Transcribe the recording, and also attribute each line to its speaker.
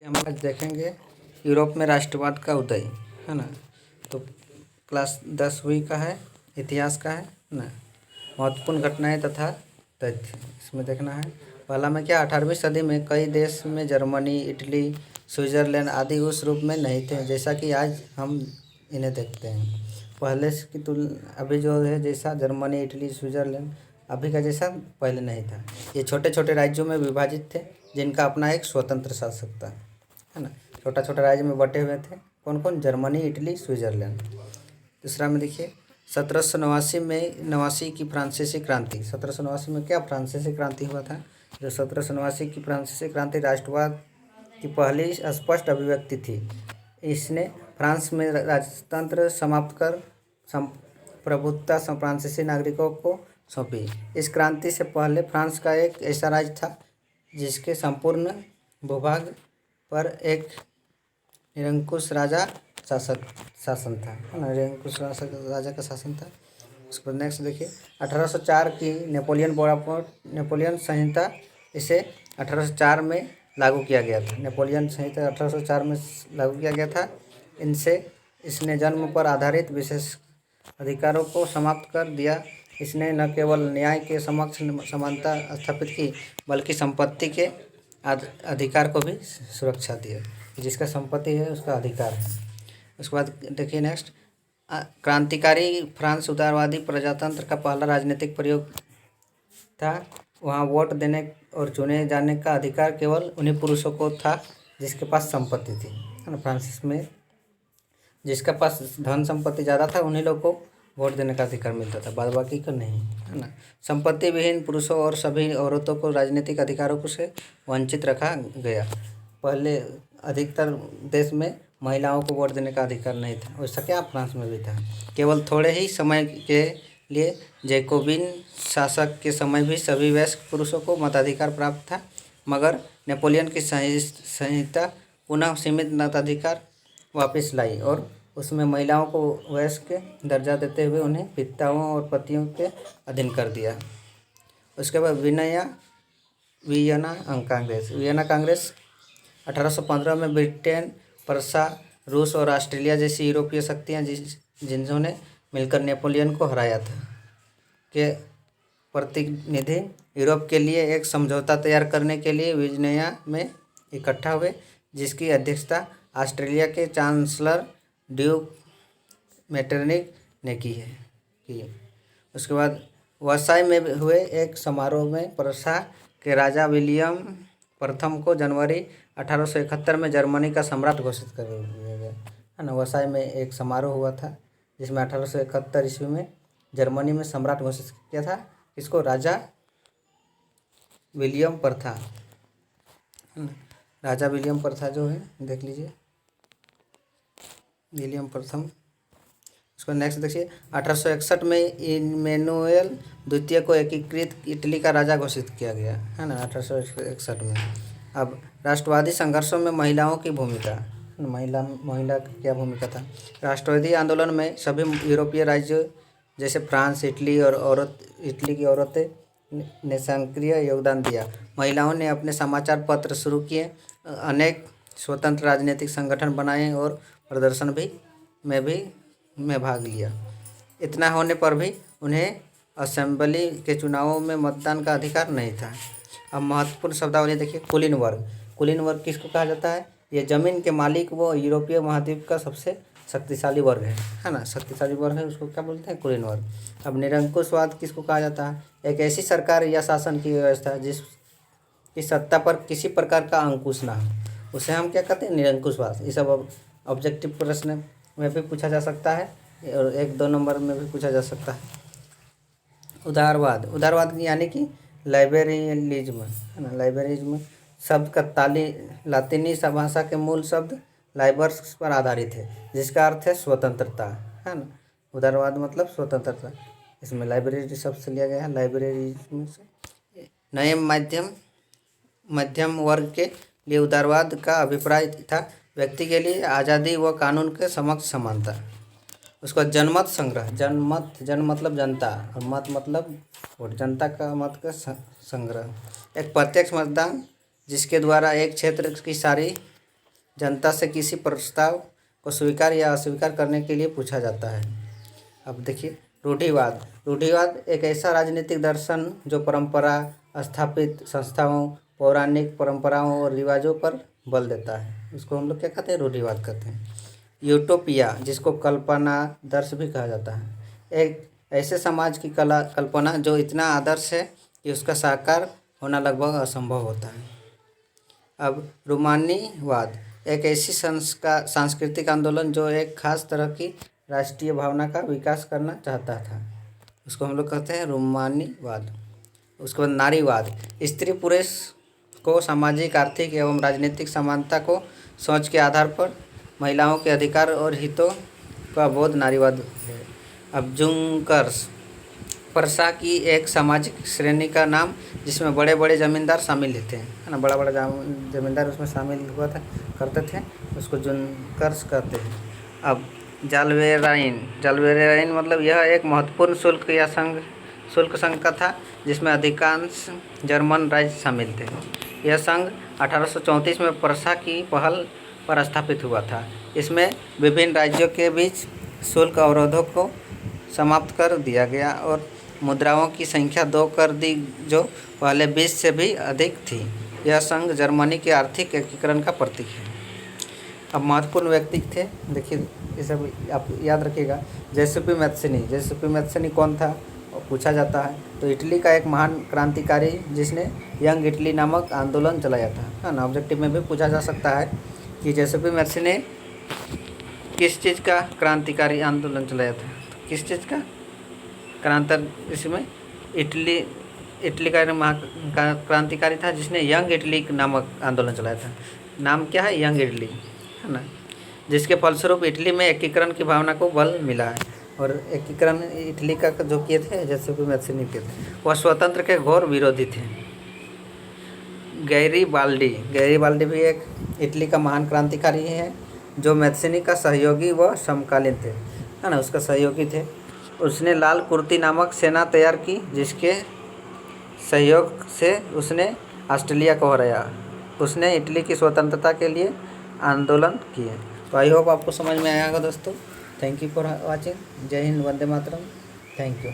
Speaker 1: हम आज देखेंगे यूरोप में राष्ट्रवाद का उदय, है ना। तो क्लास 10वीं का है, इतिहास का है ना। महत्वपूर्ण घटनाएं तथा तथ्य इसमें देखना है। पहला में क्या, 18वीं सदी में कई देश में जर्मनी, इटली, स्विट्ज़रलैंड आदि उस रूप में नहीं थे जैसा कि आज हम इन्हें देखते हैं। पहले की तुलना अभी जो है, जैसा जर्मनी, इटली, स्विट्ज़रलैंड अभी का जैसा पहले नहीं था। ये छोटे छोटे राज्यों में विभाजित थे जिनका अपना एक स्वतंत्र शासक था, है ना। छोटा छोटा राज्य में बटे हुए थे। कौन कौन? Germany, Italy, Switzerland. दूसरा में देखिए, 1789 में नवासी की फ्रांसीसी क्रांति। 1789 में क्या फ्रांसीसी क्रांति हुआ था? जो 1789 की फ्रांसीसी क्रांति राष्ट्रवाद की पहली स्पष्ट अभिव्यक्ति थी। इसने फ्रांस में राजतंत्र समाप्त कर प्रभुत्ता फ्रांसीसी नागरिकों को सौंपी। इस क्रांति से पहले फ्रांस का एक ऐसा राज्य था जिसके संपूर्ण भूभाग पर एक निरंकुश राजा शासन था, है ना। निरंकुश राजा का शासन था। उसके बाद नेक्स्ट देखिए, 1804 की नेपोलियन संहिता, इसे 1804 में लागू किया गया था। नेपोलियन संहिता 1804 में लागू किया गया था। इसने जन्म पर आधारित विशेष अधिकारों को समाप्त कर दिया। इसने न केवल न्याय के समक्ष समानता स्थापित की, बल्कि संपत्ति के अधिकार को भी सुरक्षा दिया। जिसका संपत्ति है उसका अधिकार है। उसके बाद देखिए नेक्स्ट, क्रांतिकारी फ्रांस उदारवादी प्रजातंत्र का पहला राजनीतिक प्रयोग था। वहाँ वोट देने और चुने जाने का अधिकार केवल उन्हीं पुरुषों को था जिसके पास संपत्ति थी, है ना। फ्रांस में जिसका पास धन संपत्ति ज़्यादा था उन्हीं लोग को वोट देने का अधिकार मिलता था, बाद बाकी को नहीं, है ना। संपत्ति विहीन पुरुषों और सभी औरतों को राजनीतिक अधिकारों से वंचित रखा गया। पहले अधिकतर देश में महिलाओं को वोट देने का अधिकार नहीं था। वैसा क्या फ्रांस में भी था। केवल थोड़े ही समय के लिए जैकोबिन शासक के समय भी सभी वयस्क पुरुषों को मताधिकार प्राप्त था, मगर नेपोलियन की संहिता पुनः सीमित मताधिकार वापस लाई और उसमें महिलाओं को वयस्क दर्जा देते हुए उन्हें पिताओं और पतियों के अधीन कर दिया। उसके बाद वियना कांग्रेस 1815 में ब्रिटेन, प्रशा, रूस और ऑस्ट्रेलिया जैसी यूरोपीय शक्तियाँ जिन्होंने मिलकर नेपोलियन को हराया था, के प्रतिनिधि यूरोप के लिए एक समझौता तैयार करने के लिए वियना में इकट्ठा हुए, जिसकी अध्यक्षता ऑस्ट्रेलिया के चांसलर ड्यूक मेटरनिक ने की। उसके बाद वर्साई में हुए एक समारोह में प्रशा के राजा विलियम प्रथम को जनवरी 1871 में जर्मनी का सम्राट घोषित कर दिया गया, है ना। वर्साई में एक समारोह हुआ था जिसमें 1871 ईस्वी में जर्मनी में सम्राट घोषित किया था। इसको राजा विलियम प्रथा, राजा विलियम प्रथा जो है, देख लीजिए, विलियम प्रथम। उसको नेक्स्ट देखिए, 1861 में इमैनुएल द्वितीय को एकीकृत इटली का राजा घोषित किया गया, है ना, 1861 में। अब राष्ट्रवादी संघर्षों में महिलाओं की भूमिका, महिला की क्या भूमिका था। राष्ट्रवादी आंदोलन में सभी यूरोपीय राज्यों जैसे फ्रांस, इटली की औरतें ने सक्रिय योगदान दिया। महिलाओं ने अपने समाचार पत्र शुरू किए, अनेक स्वतंत्र राजनीतिक संगठन बनाए और प्रदर्शन में भाग लिया। इतना होने पर भी उन्हें असेंबली के चुनावों में मतदान का अधिकार नहीं था। अब महत्वपूर्ण शब्दावली देखिए, कुलीन वर्ग। कुलीन वर्ग किसको कहा जाता है? ये जमीन के मालिक वो यूरोपीय महाद्वीप का सबसे शक्तिशाली वर्ग है ना। शक्तिशाली वर्ग है, उसको क्या बोलते हैं? कुलीन वर्ग। अब निरंकुशवाद किसको कहा जाता है? एक ऐसी सरकार या शासन की व्यवस्था जिसकी सत्ता पर किसी प्रकार का अंकुश ना हो, उसे हम क्या कहते हैं? निरंकुशवाद। ये सब ऑब्जेक्टिव प्रश्न में भी पूछा जा सकता है और 1-2 नंबर में भी पूछा जा सकता है। उदारवाद यानी कि लाइबेरलिज्म, है ना। लाइबेरलिज्म शब्द का लातिनी भाषा के मूल शब्द लाइबर्स पर आधारित है, जिसका अर्थ है स्वतंत्रता, है ना। उदारवाद मतलब स्वतंत्रता, इसमें लाइब्रेरी शब्द से लिया गया है, लाइब्रेरिज्म से। नए मध्यम वर्ग के लिए उदारवाद का अभिप्राय था व्यक्ति के लिए आज़ादी व कानून के समक्ष समानता। उसका जनमत संग्रह, जन मतलब जनता और मत मतलब वोट, जनता का मत का संग्रह। एक प्रत्यक्ष मतदान जिसके द्वारा एक क्षेत्र की सारी जनता से किसी प्रस्ताव को स्वीकार या अस्वीकार करने के लिए पूछा जाता है। अब देखिए रूढ़िवाद। रूढ़िवाद एक ऐसा राजनीतिक दर्शन जो परंपरा, स्थापित संस्थाओं, पौराणिक परंपराओं और रिवाजों पर बल देता है, उसको हम लोग क्या कहते हैं, रूढ़िवाद कहते हैं। यूटोपिया, जिसको कल्पना दर्श भी कहा जाता है, एक ऐसे समाज की कल्पना जो इतना आदर्श है कि उसका साकार होना लगभग असंभव होता है। अब रूमानीवाद, एक ऐसी सांस्कृतिक आंदोलन जो एक खास तरह की राष्ट्रीय भावना का विकास करना चाहता था, उसको हम लोग कहते हैं रूमानीवाद। उसके बाद नारीवाद, स्त्री पुरुष को सामाजिक, आर्थिक एवं राजनीतिक समानता को सोच के आधार पर महिलाओं के अधिकार और हितों का बोध नारीवाद है। अब जुंकर्स, परसा की एक सामाजिक श्रेणी का नाम जिसमें बड़े बड़े जमींदार शामिल थे, है ना, बड़ा बड़ा जमींदार उसमें शामिल हुआ था करते थे, उसको जुंकर्स कहते हैं। अब जाल्वेराइन मतलब यह एक महत्वपूर्ण शुल्क संघ का था जिसमें अधिकांश जर्मन राज्य शामिल थे। यह संघ 1834 में परसा की पहल पर स्थापित हुआ था। इसमें विभिन्न राज्यों के बीच शुल्क अवरोधों को समाप्त कर दिया गया और मुद्राओं की संख्या 2 कर दी, जो पहले 20 से भी अधिक थी। यह संघ जर्मनी के आर्थिक एकीकरण का प्रतीक है। अब महत्वपूर्ण व्यक्ति थे, देखिए ये सब आप याद रखिएगा। जेसेपी मैत्सिनी कौन था, पूछा जाता है। तो इटली का एक महान क्रांतिकारी जिसने यंग इटली नामक आंदोलन चलाया था, है ना। ऑब्जेक्टिव में भी पूछा जा सकता है कि जेसेपी मैत्सिनी किस चीज़ का क्रांतिकारी आंदोलन चलाया था, तो किस चीज़ का इसमें इटली का क्रांतिकारी था जिसने यंग इटली नामक आंदोलन चलाया था। नाम क्या है, यंग इटली, है ना, जिसके फलस्वरूप इटली में एकीकरण की भावना को बल मिला है। और एकीकरण इटली का जो किए थे जेसेपी मैत्सिनी के थे, वह स्वतंत्र के घोर विरोधी थे। गैरीबाल्डी भी एक इटली का महान क्रांतिकारी है जो मैत्सिनी का सहयोगी व समकालीन थे, है ना, उसका सहयोगी थे। उसने लाल कुर्ती नामक सेना तैयार की जिसके सहयोग से उसने ऑस्ट्रेलिया को हराया। उसने इटली की स्वतंत्रता के लिए आंदोलन किए। तो आई होप आपको समझ में आया होगा दोस्तों। Thank you for watching. जय हिंद, वंदे मातरम। Thank you.